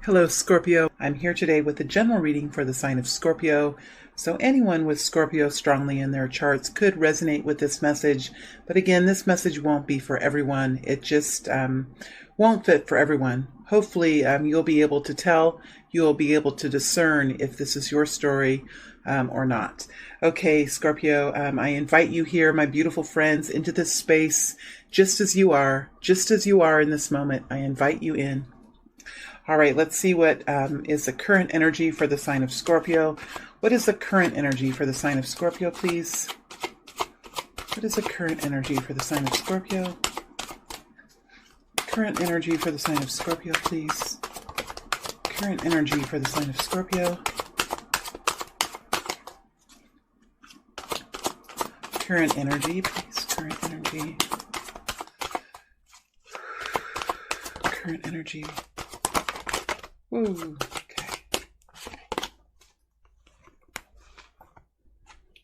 Hello, Scorpio. I'm here today with a general reading for the sign of Scorpio. So anyone with Scorpio strongly in their charts could resonate with this message. But again, this message won't be for everyone. It just won't fit for everyone. Hopefully, you'll be able to tell, you'll be able to discern if this is your story or not. Okay, Scorpio, I invite you here, my beautiful friends, into this space just as you are in this moment. I invite you in. All right, let's see what is the current energy for the sign of Scorpio. What is the current energy for the sign of Scorpio, please? What is the current energy for the sign of Scorpio? Current energy for the sign of Scorpio, please. Current energy for the sign of Scorpio. Current energy, please. Current energy. Current energy. Ooh, okay.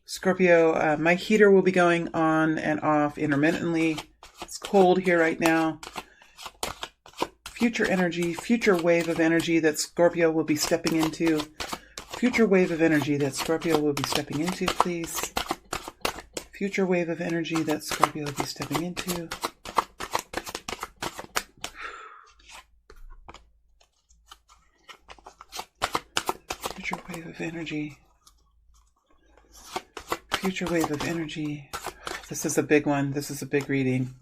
Scorpio, my heater will be going on and off intermittently. It's cold here right now. Future energy, future wave of energy that Scorpio will be stepping into. Future wave of energy that Scorpio will be stepping into, please. Future wave of energy that Scorpio will be stepping into. Future wave of energy. Future wave of energy. This is a big one. This is a big reading.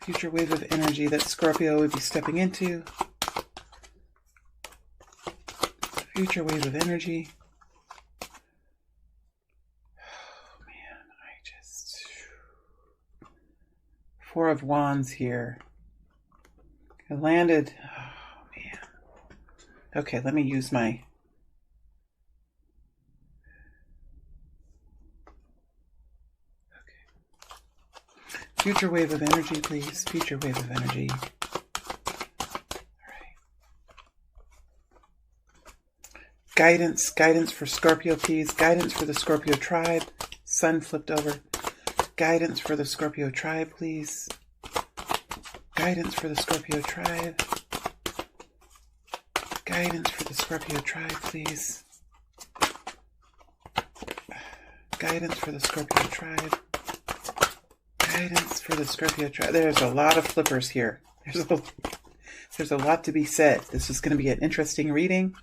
Future wave of energy that Scorpio would be stepping into. Future wave of energy. Oh man, Four of Wands here. I landed. Oh man. Okay, let me use my future wave of energy, please. Future wave of energy. All right. Guidance for Scorpio, please. Guidance for the Scorpio tribe. Sun flipped over. Guidance for the Scorpio tribe, please. Guidance for the Scorpio tribe. Guidance for the Scorpio tribe, please. Guidance for the Scorpio tribe. Guidance for the Scorpio tribe. There's a lot of flippers here. There's a lot to be said. This is going to be an interesting reading.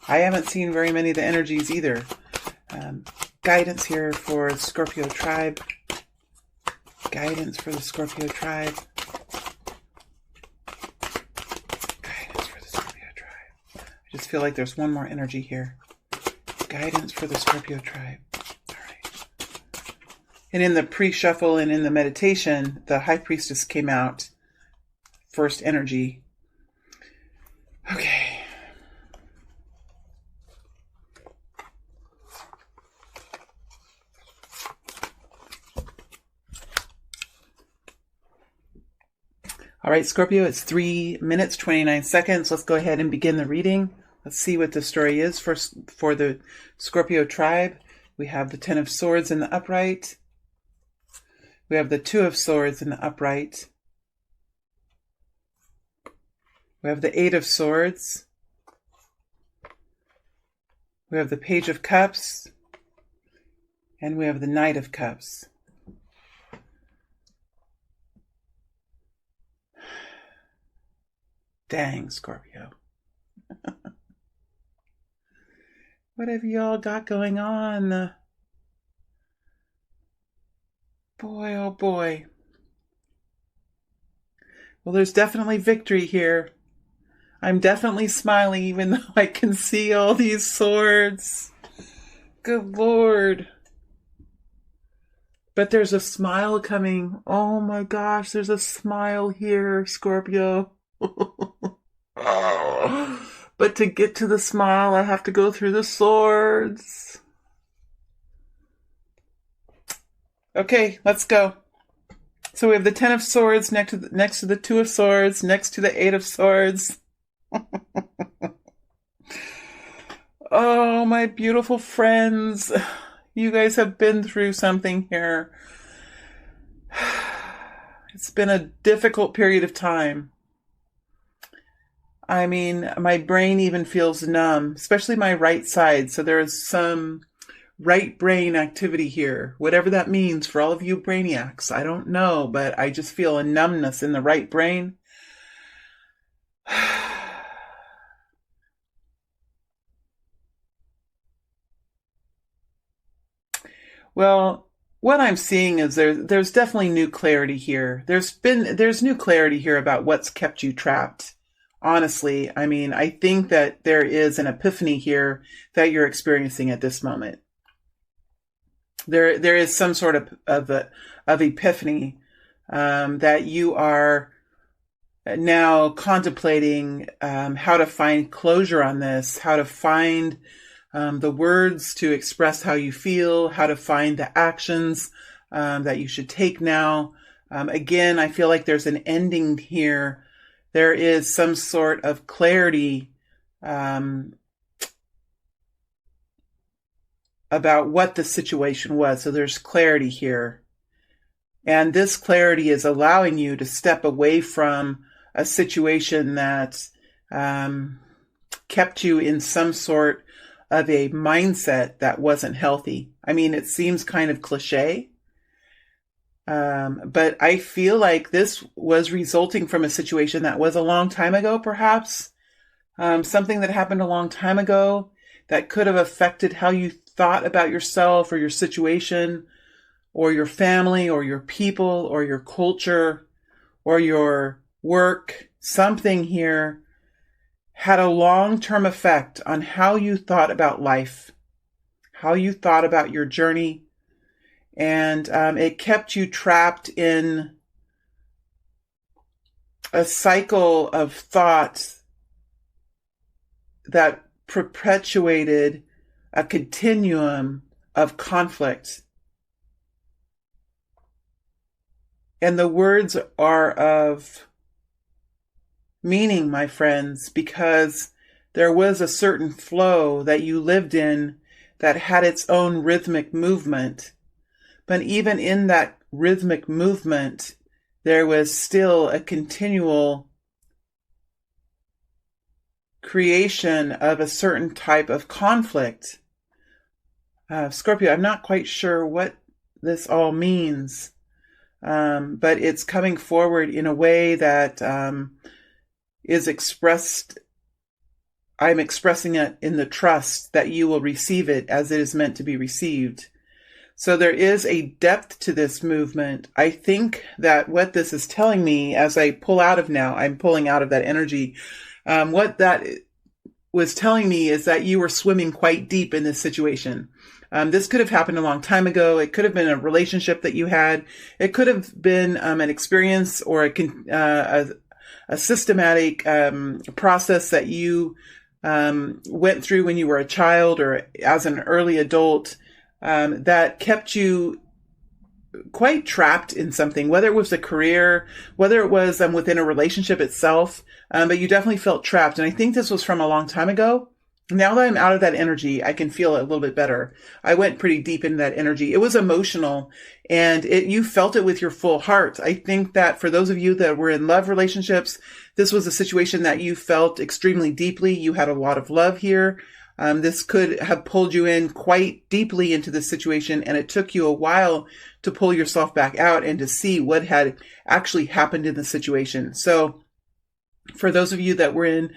I haven't seen very many of the energies either. Guidance here for Scorpio tribe. Guidance for the Scorpio tribe. Guidance for the Scorpio tribe. I just feel like there's one more energy here. Guidance for the Scorpio tribe. And in the pre-shuffle and in the meditation, the High Priestess came out first energy. Okay. All right, Scorpio, it's 3 minutes, 29 seconds. Let's go ahead and begin the reading. Let's see what the story is for the Scorpio tribe. We have the Ten of Swords in the upright. We have the Two of Swords in the upright. We have the Eight of Swords. We have the Page of Cups. And we have the Knight of Cups. Dang, Scorpio. What have y'all got going on? Boy, oh boy. Well, there's definitely victory here. I'm definitely smiling even though I can see all these swords. Good Lord. But there's a smile coming. Oh my gosh, there's a smile here, Scorpio. But to get to the smile, I have to go through the swords. Okay, let's go. So we have the Ten of Swords next to the Two of Swords, next to the Eight of Swords. Oh, my beautiful friends. You guys have been through something here. It's been a difficult period of time. I mean, my brain even feels numb, especially my right side. So there is some right brain activity here, whatever that means for all of you brainiacs. I don't know, but I just feel a numbness in the right brain. Well, what I'm seeing is there's definitely new clarity here. There's new clarity here about what's kept you trapped. Honestly, I mean, I think that there is an epiphany here that you're experiencing at this moment. There is some sort of epiphany that you are now contemplating how to find closure on this, how to find the words to express how you feel, how to find the actions that you should take now. Again, I feel like there's an ending here. There is some sort of clarity about what the situation was. So there's clarity here. And this clarity is allowing you to step away from a situation that kept you in some sort of a mindset that wasn't healthy. I mean, it seems kind of cliche, but I feel like this was resulting from a situation that was a long time ago, perhaps. Something that happened a long time ago that could have affected how you thought about yourself or your situation or your family or your people or your culture or your work. Something here had a long-term effect on how you thought about life, how you thought about your journey, and it kept you trapped in a cycle of thought that perpetuated a continuum of conflict. And the words are of meaning, my friends, because there was a certain flow that you lived in that had its own rhythmic movement. But even in that rhythmic movement, there was still a continual creation of a certain type of conflict. Scorpio, I'm not quite sure what this all means, but it's coming forward in a way that is expressed. I'm expressing it in the trust that you will receive it as it is meant to be received. So there is a depth to this movement. I think that what this is telling me as I pull out of now, I'm pulling out of that energy. What that was telling me is that you were swimming quite deep in this situation. This could have happened a long time ago. It could have been a relationship that you had. It could have been an experience or a systematic process that you went through when you were a child or as an early adult that kept you quite trapped in something, whether it was a career, whether it was within a relationship itself, but you definitely felt trapped. And I think this was from a long time ago. Now that I'm out of that energy, I can feel it a little bit better. I went pretty deep into that energy. It was emotional and you felt it with your full heart. I think that for those of you that were in love relationships, this was a situation that you felt extremely deeply. You had a lot of love here. This could have pulled you in quite deeply into this situation, and it took you a while to pull yourself back out and to see what had actually happened in the situation. So for those of you that were in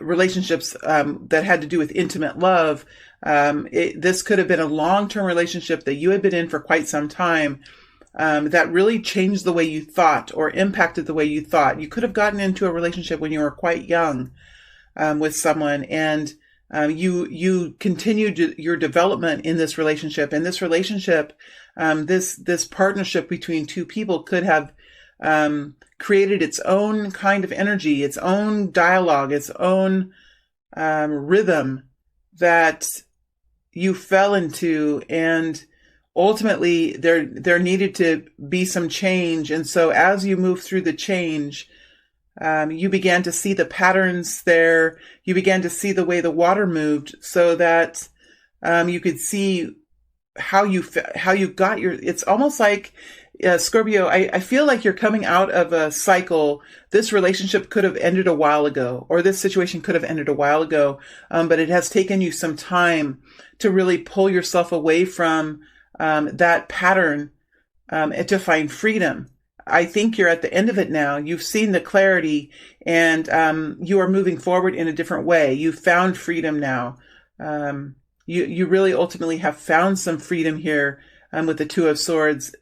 relationships that had to do with intimate love, this could have been a long-term relationship that you had been in for quite some time that really changed the way you thought or impacted the way you thought. You could have gotten into a relationship when you were quite young with someone, and you continued your development in this relationship. And this relationship, this partnership between two people could have created its own kind of energy, its own dialogue, its own rhythm that you fell into. And ultimately, there needed to be some change. And so as you move through the change, you began to see the patterns there. You began to see the way the water moved so that you could see how you got it's almost like Scorpio, I feel like you're coming out of a cycle. This relationship could have ended a while ago, or this situation could have ended a while ago, but it has taken you some time to really pull yourself away from that pattern and to find freedom. I think you're at the end of it now. You've seen the clarity, and you are moving forward in a different way. You've found freedom now. You really ultimately have found some freedom here with the Two of Swords,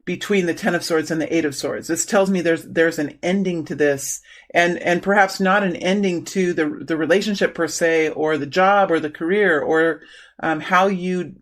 between the Ten of Swords and the Eight of Swords. This tells me there's an ending to this, and perhaps not an ending to the relationship per se, or the job, or the career, or how you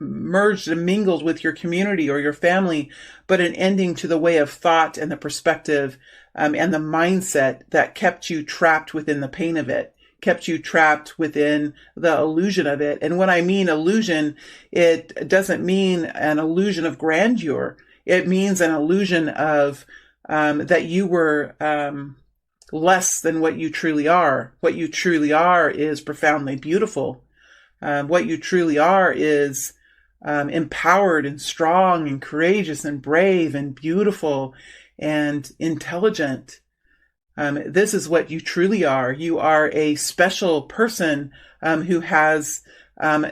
merged and mingled with your community or your family, but an ending to the way of thought and the perspective and the mindset that kept you trapped within the pain of it, kept you trapped within the illusion of it. And when I mean illusion, it doesn't mean an illusion of grandeur. It means an illusion of that you were less than what you truly are. What you truly are is profoundly beautiful. What you truly are is empowered and strong and courageous and brave and beautiful and intelligent. This is what you truly are. You are a special person who has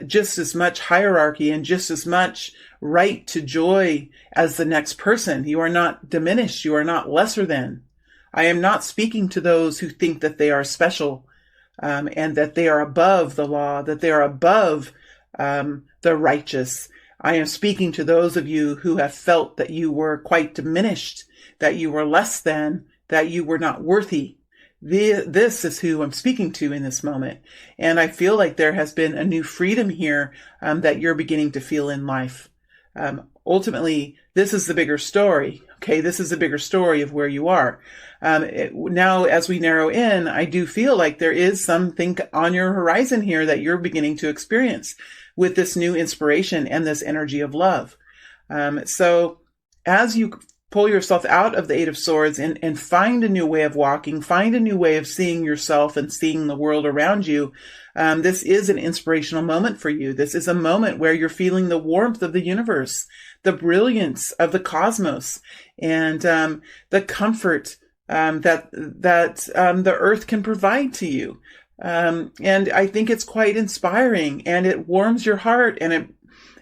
just as much hierarchy and just as much right to joy as the next person. You are not diminished. You are not lesser than. I am not speaking to those who think that they are special and that they are above the law, that they are above the righteous. I am speaking to those of you who have felt that you were quite diminished, that you were less than, that you were not worthy. This is who I'm speaking to in this moment. And I feel like there has been a new freedom here that you're beginning to feel in life. Ultimately, this is the bigger story. Okay, this is the bigger story of where you are. Now, as we narrow in, I do feel like there is something on your horizon here that you're beginning to experience with this new inspiration and this energy of love. So as you pull yourself out of the Eight of Swords and find a new way of walking, find a new way of seeing yourself and seeing the world around you, this is an inspirational moment for you. This is a moment where you're feeling the warmth of the universe, the brilliance of the cosmos, and the comfort that the earth can provide to you. And I think it's quite inspiring, and it warms your heart, and it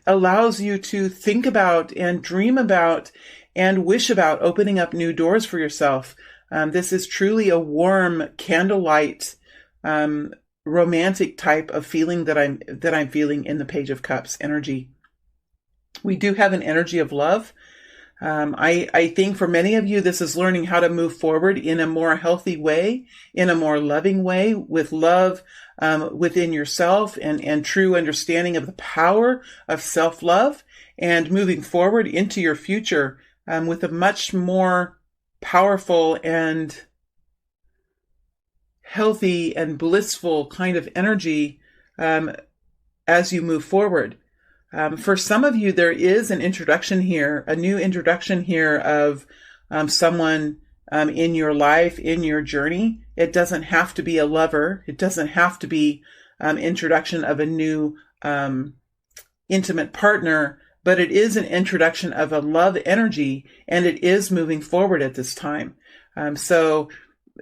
allows you to think about and dream about and wish about opening up new doors for yourself. This is truly a warm candlelight, romantic type of feeling that I'm feeling in the Page of Cups energy. We do have an energy of love. I think for many of you, this is learning how to move forward in a more healthy way, in a more loving way, with love within yourself and true understanding of the power of self-love, and moving forward into your future with a much more powerful and healthy and blissful kind of energy as you move forward. For some of you, there is an introduction here, a new introduction here of someone in your life, in your journey. It doesn't have to be a lover. It doesn't have to be introduction of a new intimate partner, but it is an introduction of a love energy, and it is moving forward at this time. So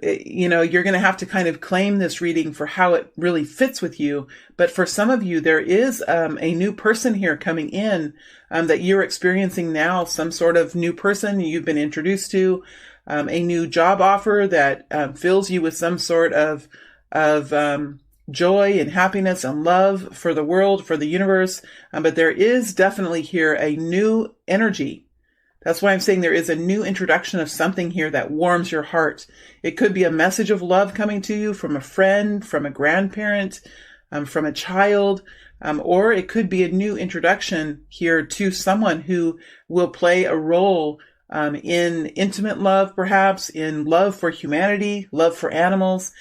you're going to have to kind of claim this reading for how it really fits with you. But for some of you, there is a new person here coming in that you're experiencing now, some sort of new person you've been introduced to, a new job offer that fills you with some sort of joy and happiness and love for the world, for the universe. But there is definitely here a new energy. That's why I'm saying there is a new introduction of something here that warms your heart. It could be a message of love coming to you from a friend, from a grandparent, from a child, or it could be a new introduction here to someone who will play a role in intimate love, perhaps in love for humanity, love for animals.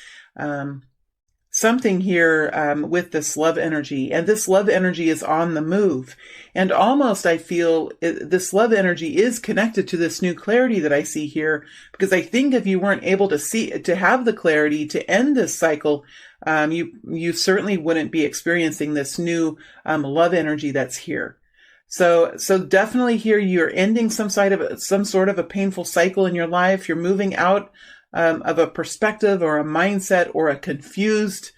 Something here with this love energy, and this love energy is on the move. And almost I feel this love energy is connected to this new clarity that I see here, because I think if you weren't able to have the clarity to end this cycle, you certainly wouldn't be experiencing this new love energy that's here. So definitely here you're ending some sort of a painful cycle in your life. You're moving out of a perspective or a mindset or a confused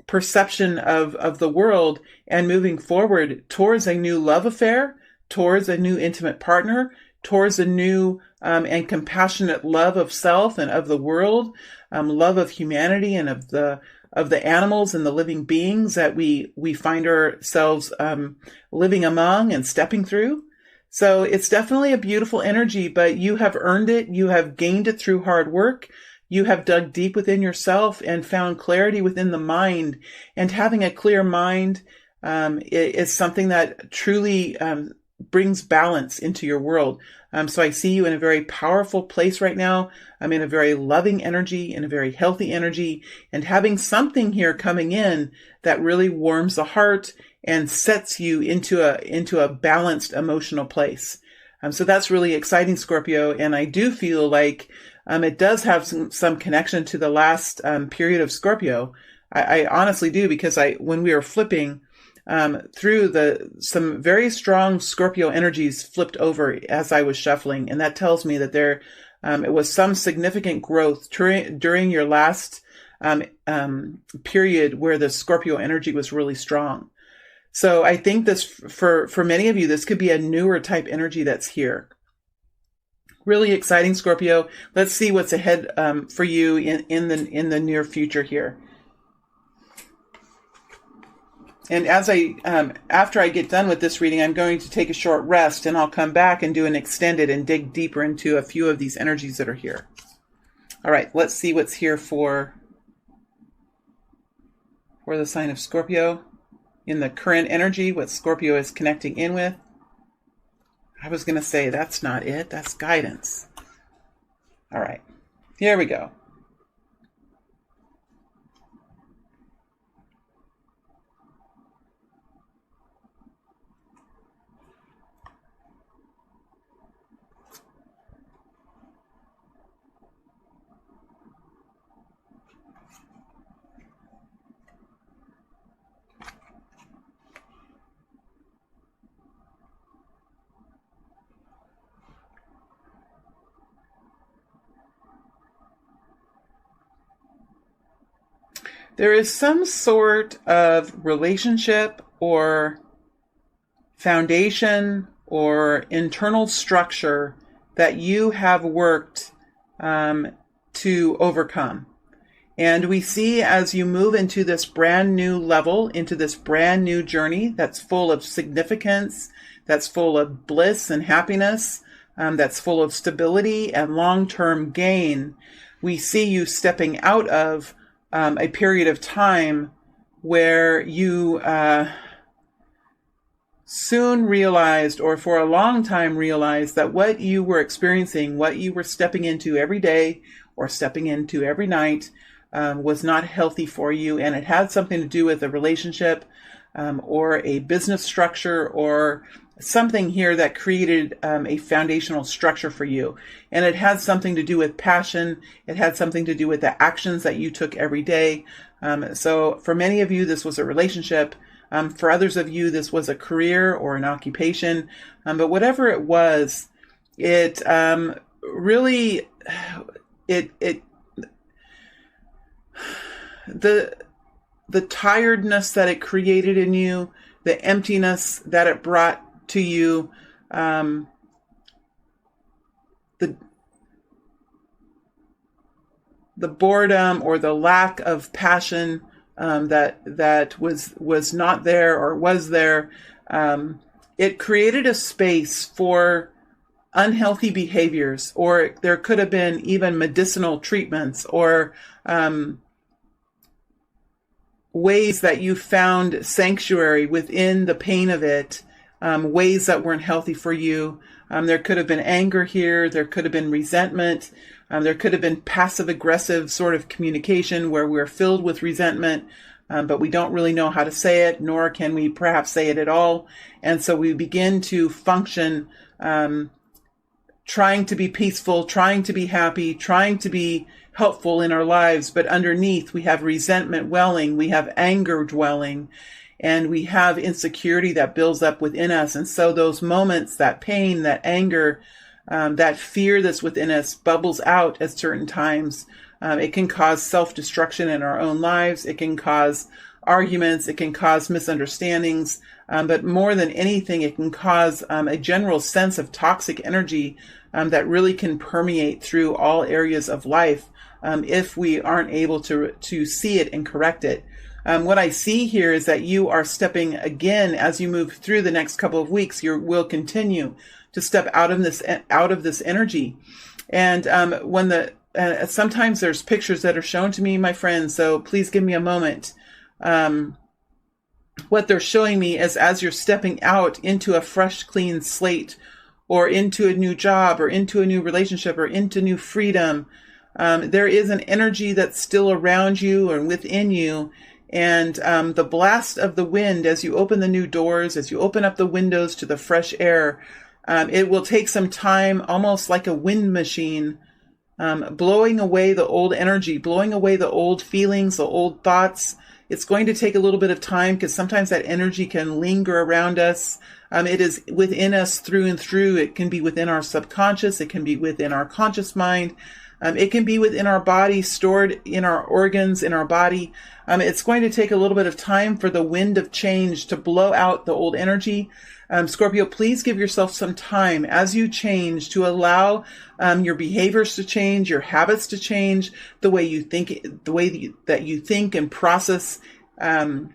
perception of the world, and moving forward towards a new love affair, towards a new intimate partner, towards a new and compassionate love of self and of the world, love of humanity and of the animals and the living beings that we find ourselves living among and stepping through. So it's definitely a beautiful energy, but you have earned it. You have gained it through hard work. You have dug deep within yourself and found clarity within the mind. And having a clear mind is something that truly brings balance into your world. So I see you in a very powerful place right now. I'm in a very loving energy, in a very healthy energy, and having something here coming in that really warms the heart and sets you into a balanced emotional place. So that's really exciting, Scorpio. And I do feel like it does have some connection to the last period of Scorpio. I honestly do, because when we were flipping through some very strong Scorpio energies flipped over as I was shuffling. And that tells me that it was some significant growth during your last period where the Scorpio energy was really strong. So I think this, for many of you, this could be a newer type energy that's here. Really exciting, Scorpio. Let's see what's ahead for you in the near future here. And after I get done with this reading, I'm going to take a short rest, and I'll come back and do an extended and dig deeper into a few of these energies that are here. All right, let's see what's here for the sign of Scorpio in the current energy, what Scorpio is connecting in with. I was going to say that's not it. That's guidance. All right, here we go. There is some sort of relationship or foundation or internal structure that you have worked to overcome. And we see as you move into this brand new level, into this brand new journey that's full of significance, that's full of bliss and happiness, that's full of stability and long-term gain, we see you stepping out of a period of time where you soon realized, or for a long time realized, that what you were experiencing, what you were stepping into every day or stepping into every night was not healthy for you. And it had something to do with a relationship or a business structure or something here that created a foundational structure for you. And it had something to do with passion. It had something to do with the actions that you took every day. So for many of you, this was a relationship. For others of you, this was a career or an occupation. But whatever it was, it really, the tiredness that it created in you, the emptiness that it brought to you, the boredom or the lack of passion that was not there or was there, it created a space for unhealthy behaviors, or there could have been even medicinal treatments or ways that you found sanctuary within the pain of it, ways that weren't healthy for you. There could have been anger here. There could have been resentment. There could have been passive-aggressive sort of communication where we're filled with resentment, but we don't really know how to say it, nor can we perhaps say it at all. And so we begin to function trying to be peaceful, trying to be happy, trying to be helpful in our lives, but underneath we have resentment welling, we have anger dwelling. and we have insecurity that builds up within us. And so those moments, that pain, that anger, that fear that's within us bubbles out at certain times. It can cause self-destruction in our own lives. It can cause arguments. It can cause misunderstandings. But more than anything, it can cause a general sense of toxic energy that really can permeate through all areas of life if we aren't able to see it and correct it. What I see here is that you are stepping again as you move through the next couple of weeks. You will continue to step out of this energy, and sometimes there's pictures that are shown to me, my friends. So please give me a moment. What they're showing me is as you're stepping out into a fresh, clean slate, or into a new job, or into a new relationship, or into new freedom, there is an energy that's still around you or within you. And the blast of the wind, as you open the new doors, as you open up the windows to the fresh air, it will take some time, almost like a wind machine, blowing away the old energy, blowing away the old feelings, the old thoughts. It's going to take a little bit of time because sometimes that energy can linger around us. It is within us through and through. It can be within our subconscious. It can be within our conscious mind. It can be within our body, stored in our organs, in our body. It's going to take a little bit of time for the wind of change to blow out the old energy. Scorpio, please give yourself some time as you change to allow your behaviors to change, your habits to change, the way you think, that you think and process the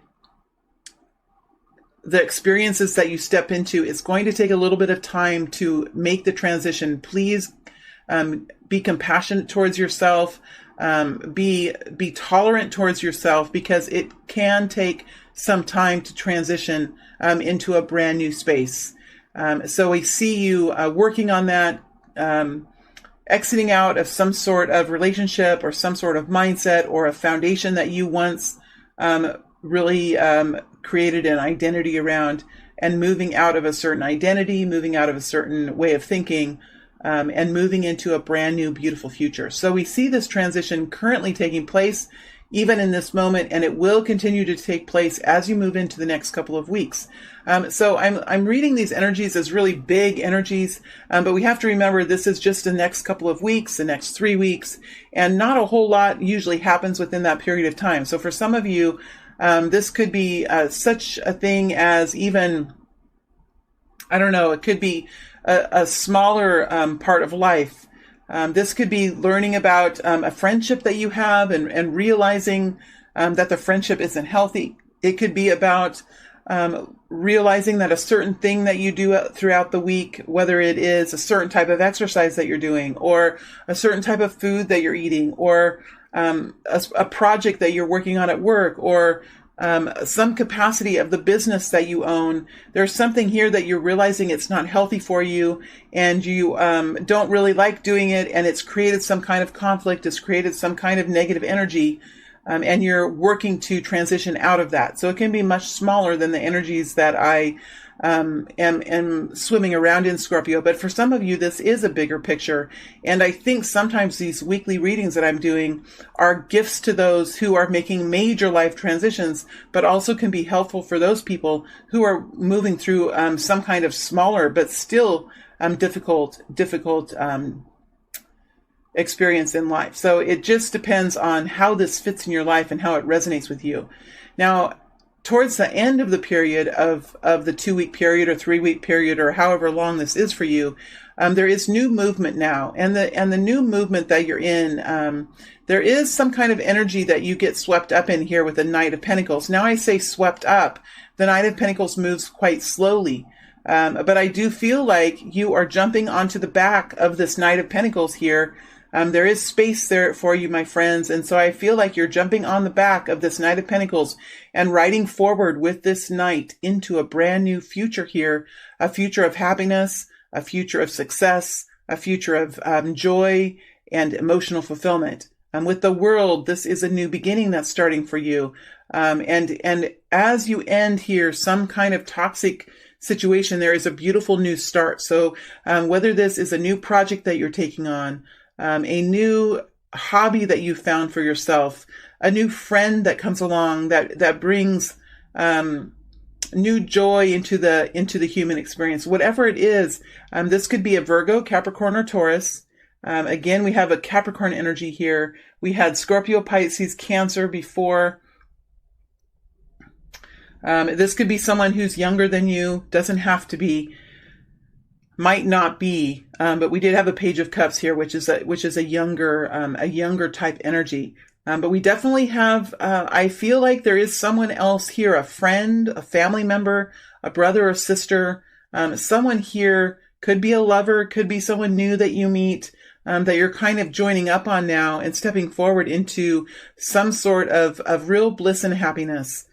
experiences that you step into. It's going to take a little bit of time to make the transition. Please be compassionate towards yourself. Be tolerant towards yourself, because it can take some time to transition into a brand new space. So we see you working on that, exiting out of some sort of relationship or some sort of mindset or a foundation that you once really created an identity around, and moving out of a certain identity, moving out of a certain way of thinking, and moving into a brand new, beautiful future. So we see this transition currently taking place even in this moment, and it will continue to take place as you move into the next couple of weeks. So I'm reading these energies as really big energies, but we have to remember this is just the next couple of weeks, the next 3 weeks, and not a whole lot usually happens within that period of time. So for some of you, this could be such a thing as even, I don't know, it could be a smaller part of life. This could be learning about a friendship that you have and realizing that the friendship isn't healthy. It could be about realizing that a certain thing that you do throughout the week, whether it is a certain type of exercise that you're doing, or a certain type of food that you're eating, or a project that you're working on at work, or some capacity of the business that you own. There's something here that you're realizing it's not healthy for you, and you don't really like doing it, and it's created some kind of conflict, it's created some kind of negative energy, and you're working to transition out of that. So it can be much smaller than the energies that I am swimming around in, Scorpio. But for some of you, this is a bigger picture. And I think sometimes these weekly readings that I'm doing are gifts to those who are making major life transitions, but also can be helpful for those people who are moving through some kind of smaller, but still difficult experience in life. So it just depends on how this fits in your life and how it resonates with you. Now, towards the end of the period of the 2-week period or 3-week period, or however long this is for you, there is new movement now, and the new movement that you're in, there is some kind of energy that you get swept up in here with the Knight of Pentacles. Now I say swept up. The Knight of Pentacles moves quite slowly, but I do feel like you are jumping onto the back of this Knight of Pentacles here. There is space there for you, my friends. And so I feel like you're jumping on the back of this Knight of Pentacles and riding forward with this Knight into a brand new future here, a future of happiness, a future of success, a future of joy and emotional fulfillment. With the World, this is a new beginning that's starting for you. And as you end here, some kind of toxic situation, there is a beautiful new start. So whether this is a new project that you're taking on, a new hobby that you found for yourself, a new friend that comes along that brings new joy into the human experience. Whatever it is, this could be a Virgo, Capricorn, or Taurus. Again, we have a Capricorn energy here. We had Scorpio, Pisces, Cancer before. This could be someone who's younger than you. Doesn't have to be. Might not be. But we did have a Page of Cups here, which is a younger type energy. But we definitely have, I feel like there is someone else here, a friend, a family member, a brother or sister. Someone here could be a lover, could be someone new that you meet, that you're kind of joining up on now and stepping forward into some sort of real bliss and happiness.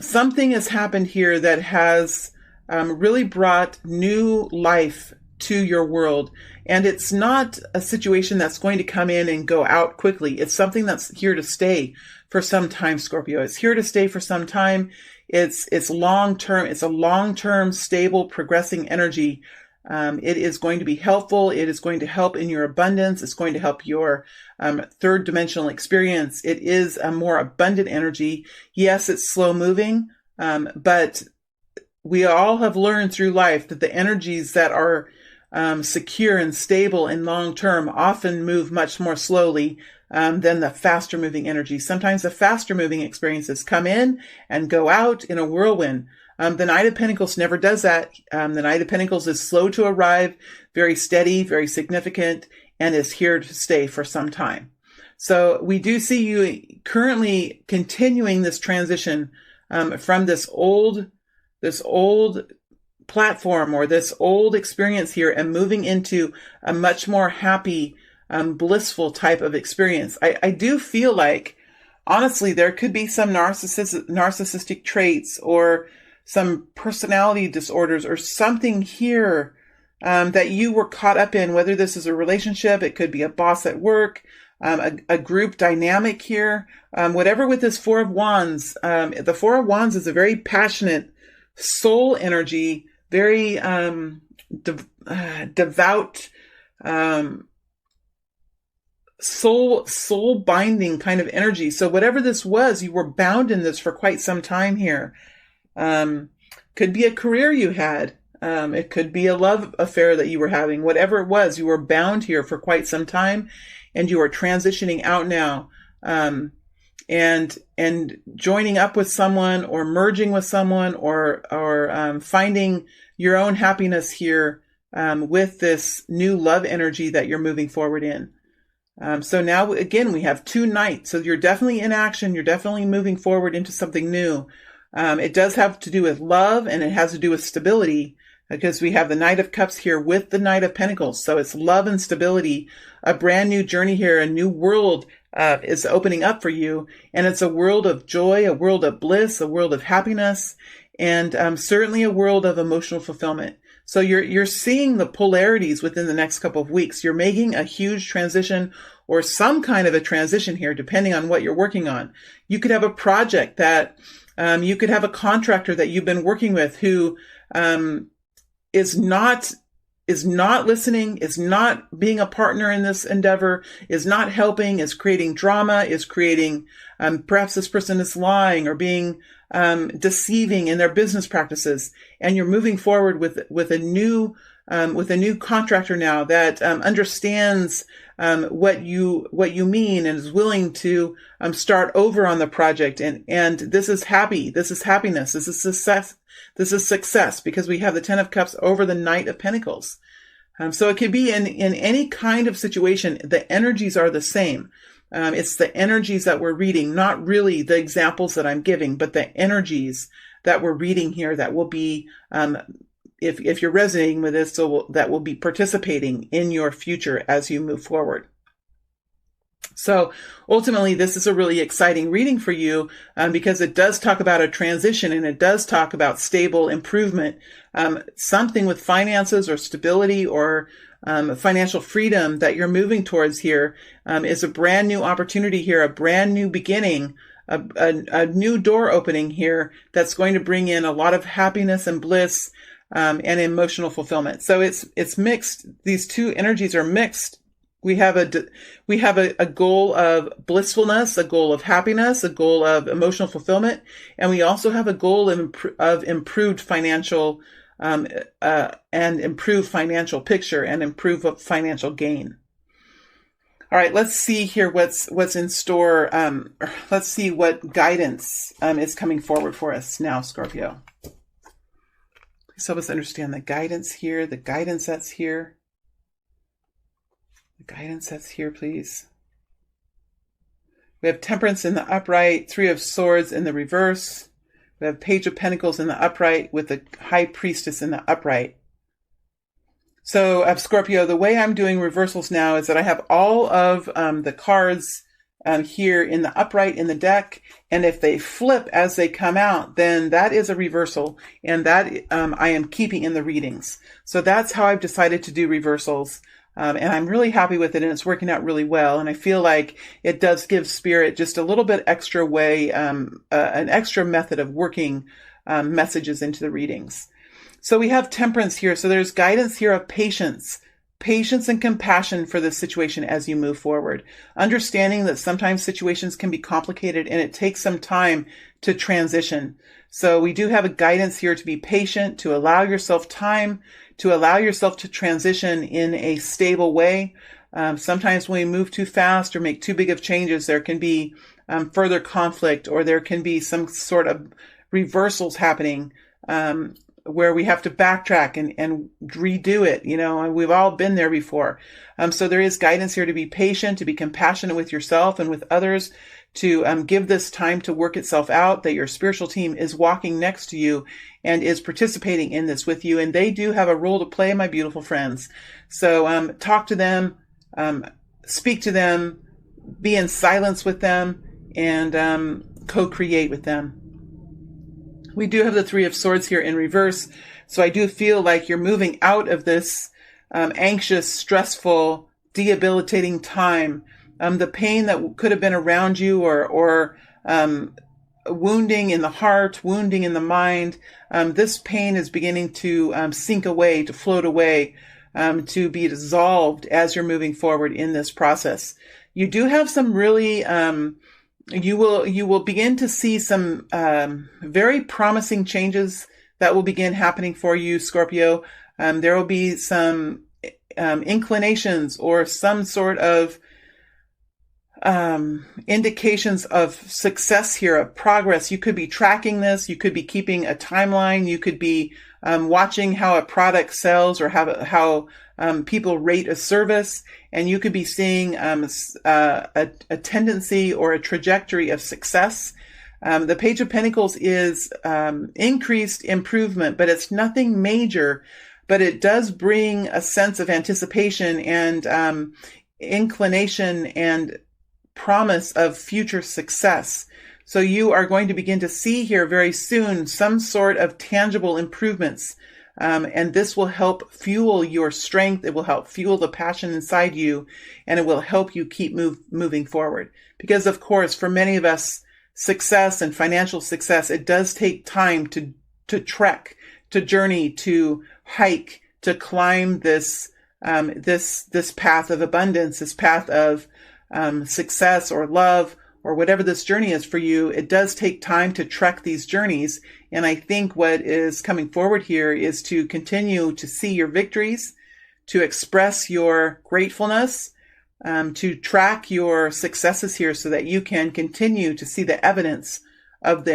Something has happened here that has really brought new life to your world. And it's not a situation that's going to come in and go out quickly. It's something that's here to stay for some time, Scorpio. It's here to stay for some time. It's long-term. It's a long-term, stable, progressing energy. It is going to be helpful. It is going to help in your abundance. It's going to help your third dimensional experience. It is a more abundant energy. Yes, it's slow moving, but we all have learned through life that the energies that are secure and stable and long-term often move much more slowly than the faster moving energy. Sometimes the faster moving experiences come in and go out in a whirlwind. The Knight of Pentacles never does that. The Knight of Pentacles is slow to arrive, very steady, very significant, and is here to stay for some time. So we do see you currently continuing this transition from this old platform or this old experience here and moving into a much more happy, blissful type of experience. I do feel like, honestly, there could be some narcissistic traits or some personality disorders or something here that you were caught up in, whether this is a relationship, it could be a boss at work, a group dynamic here, whatever with this Four of Wands. The Four of Wands is a very passionate soul energy, very devout, soul binding kind of energy. So whatever this was, you were bound in this for quite some time here. Could be a career you had. It could be a love affair that you were having. Whatever it was, you were bound here for quite some time, and you are transitioning out now. And joining up with someone or merging with someone or finding your own happiness here with this new love energy that you're moving forward in. So now, again, we have two knights. So you're definitely in action. You're definitely moving forward into something new. It does have to do with love, and it has to do with stability, because we have the Knight of Cups here with the Knight of Pentacles. So it's love and stability, a brand new journey here, a new world is opening up for you. And it's a world of joy, a world of bliss, a world of happiness, and certainly a world of emotional fulfillment. So you're seeing the polarities within the next couple of weeks. You're making a huge transition or some kind of a transition here, depending on what you're working on. You could have a project that you could have a contractor that you've been working with who is not listening, is not being a partner in this endeavor, is not helping, is creating drama, is creating, perhaps this person is lying or being deceiving in their business practices. And you're moving forward with a new contractor now that understands what you mean and is willing to start over on the project. And this is happy. This is happiness. This is success. This is success, because we have the Ten of Cups over the Knight of Pentacles. So it could be in any kind of situation. The energies are the same. It's the energies that we're reading, not really the examples that I'm giving, but the energies that we're reading here that will be, if you're resonating with this, that will be participating in your future as you move forward. So ultimately, this is a really exciting reading for you because it does talk about a transition, and it does talk about stable improvement, something with finances or stability or financial freedom that you're moving towards here is a brand new opportunity here, a brand new beginning, a new door opening here that's going to bring in a lot of happiness and bliss and emotional fulfillment. So it's mixed. These two energies are mixed We have a goal of blissfulness, a goal of happiness, a goal of emotional fulfillment, and we also have a goal of improved financial and improved financial picture and improved financial gain. All right, let's see here what's in store. Let's see what guidance is coming forward for us now, Scorpio. Please help us understand the guidance here, the guidance that's here. The guidance that's here, please. We have Temperance in the upright, Three of Swords in the reverse. We have Page of Pentacles in the upright with the High Priestess in the upright. So, Scorpio, the way I'm doing reversals now is that I have all of the cards here in the upright in the deck, and if they flip as they come out, then that is a reversal, and that I am keeping in the readings. So that's how I've decided to do reversals. And I'm really happy with it, and it's working out really well. And I feel like it does give Spirit just a little bit extra way, an extra method of working messages into the readings. So we have Temperance here. So there's guidance here of patience and compassion for the situation as you move forward. Understanding that sometimes situations can be complicated and it takes some time to transition. So we do have a guidance here to be patient, to allow yourself time, to allow yourself to transition in a stable way. Sometimes when we move too fast or make too big of changes, there can be further conflict, or there can be some sort of reversals happening where we have to backtrack and redo it. You know, and we've all been there before. So there is guidance here to be patient, to be compassionate with yourself and with others, to give this time to work itself out, that your spiritual team is walking next to you and is participating in this with you. And they do have a role to play, my beautiful friends. So talk to them, speak to them, be in silence with them, and co-create with them. We do have the Three of Swords here in reverse. So I do feel like you're moving out of this anxious, stressful, debilitating time. The pain that could have been around you, or wounding in the heart, wounding in the mind. This pain is beginning to sink away, to float away, to be dissolved as you're moving forward in this process. You do have some really, you will begin to see some very promising changes that will begin happening for you, Scorpio. There will be some inclinations or some sort of indications of success here, of progress. You could be tracking this. You could be keeping a timeline. You could be watching how a product sells, or how people rate a service. And you could be seeing a tendency or a trajectory of success. The Page of Pentacles is increased improvement, but it's nothing major. But it does bring a sense of anticipation and inclination and promise of future success. So you are going to begin to see here very soon some sort of tangible improvements. And this will help fuel your strength. It will help fuel the passion inside you, and it will help you keep moving forward. Because of course, for many of us, success and financial success, it does take time to trek, to journey, to hike, to climb this path of abundance, this path of success or love, or whatever this journey is for you. It does take time to trek these journeys. And I think what is coming forward here is to continue to see your victories, to express your gratefulness, to track your successes here so that you can continue to see the evidence of the